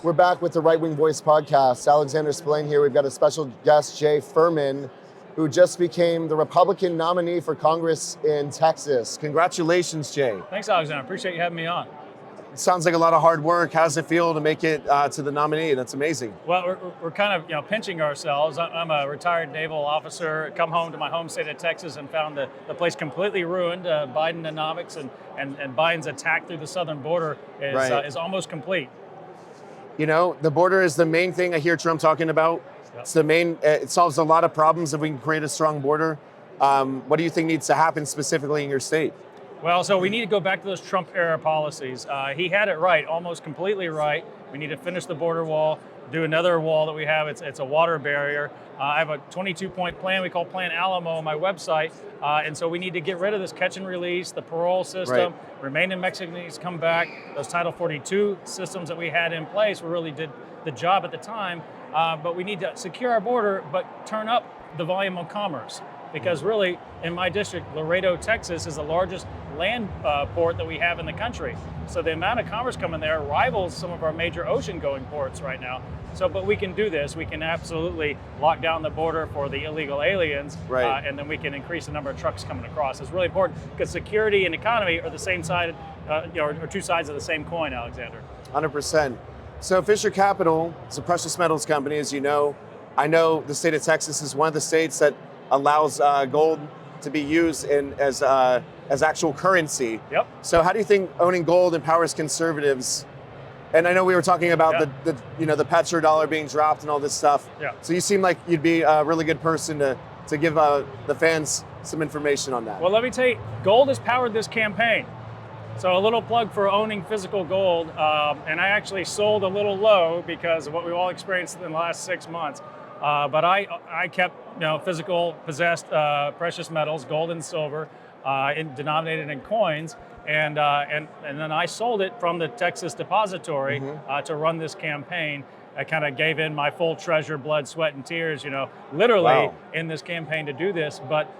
We're back with the Right Wing Voice podcast. Alexander Spellane here. We've got a special guest, Jay Furman, who just became the Republican nominee for Congress in Texas. Congratulations, Jay. Thanks, Alexander. Appreciate you having me on. It sounds like a lot of hard work. How does it feel to make it to the nominee? That's amazing. Well, we're kind of pinching ourselves. I'm a retired naval officer. Come home to my home state of Texas and found the place completely ruined. Bidenomics and Biden's attack through the southern border is almost complete. You know, the border is the main thing I hear Trump talking about. Yep. It's the main. It solves a lot of problems if we can create a strong border. What do you think needs to happen specifically in your state? Well, so we need to go back to those Trump-era policies. He had it right, almost completely right. We need to finish the border wall, do another wall that we have. It's a water barrier. I have a 22-point plan we call Plan Alamo on my website. And so we need to get rid of this catch and release, the parole system, remain in Mexico needs to come back. Those Title 42 systems that we had in place really did the job at the time. But we need to secure our border, but turn up the volume of commerce. Because really, in my district, Laredo, Texas is the largest land port that we have in the country. So the amount of commerce coming there rivals some of our major ocean-going ports right now. So, but we can do this. We can absolutely lock down the border for the illegal aliens, and then we can increase the number of trucks coming across. It's really important because security and economy are the same side, or two sides of the same coin, Alexander. 100%. So Fisher Capital is a precious metals company, as you know. I know the state of Texas is one of the states that allows gold to be used as actual currency. Yep. So how do you think owning gold empowers conservatives? And I know we were talking about the petrodollar being dropped and all this stuff. Yeah. So you seem like you'd be a really good person to give the fans some information on that. Well, let me tell you, gold has powered this campaign. So a little plug for owning physical gold. And I actually sold a little low because of what we've all experienced in the last 6 months. But I kept physical possessed precious metals, gold and silver, denominated in coins, and then I sold it from the Texas Depository to run this campaign. I kind of gave in my full treasure, blood, sweat, and tears, literally in this campaign to do this. But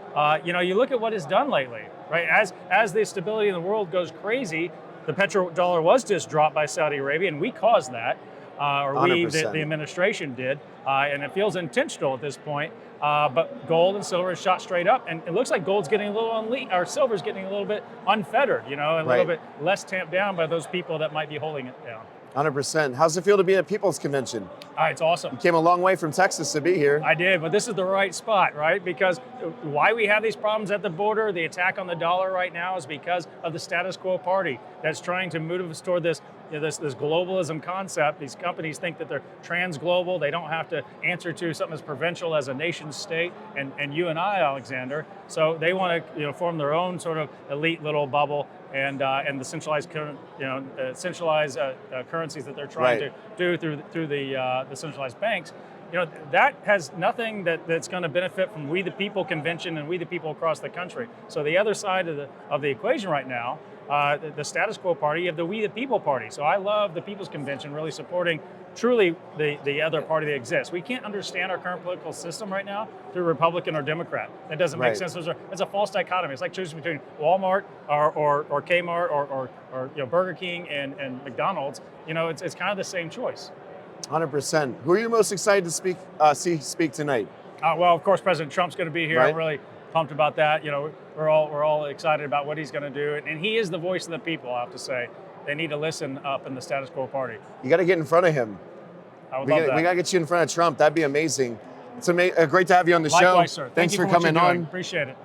you look at what it's done lately, right? As the stability in the world goes crazy, the petrodollar was just dropped by Saudi Arabia, and we caused that. The administration did, and it feels intentional at this point. But gold and silver is shot straight up, and it looks like gold's getting a little or silver's getting a little bit unfettered, a little bit less tamped down by those people that might be holding it down. 100%. How's it feel to be at People's Convention? It's awesome. You came a long way from Texas to be here. I did, but this is the right spot, right? Because why we have these problems at the border, the attack on the dollar right now is because of the status quo party that's trying to move us toward this globalism concept. These companies think that they're trans-global. They don't have to answer to something as provincial as a nation state and you and I, Alexander. So they want to form their own sort of elite little bubble and the centralized currencies that they're trying to do through the centralized banks. That has nothing that's going to benefit from We the People convention and We the People across the country. So the other side of the equation right now, the status quo party, you have the We the People party. So I love the People's Convention really supporting truly the other party that exists. We can't understand our current political system right now through Republican or Democrat. That doesn't make sense. It's a false dichotomy. It's like choosing between Walmart or Kmart or Burger King and McDonald's. It's kind of the same choice. 100%. Who are you most excited to see speak tonight? Well, of course, President Trump's going to be here. Right. I'm really pumped about that. We're all excited about what he's going to do, and he is the voice of the people. I have to say, they need to listen up in the status quo party. You got to get in front of him. I would love that. We got to get you in front of Trump. That'd be amazing. It's great to have you on the show. Likewise, sir. Thanks for coming on. Appreciate it.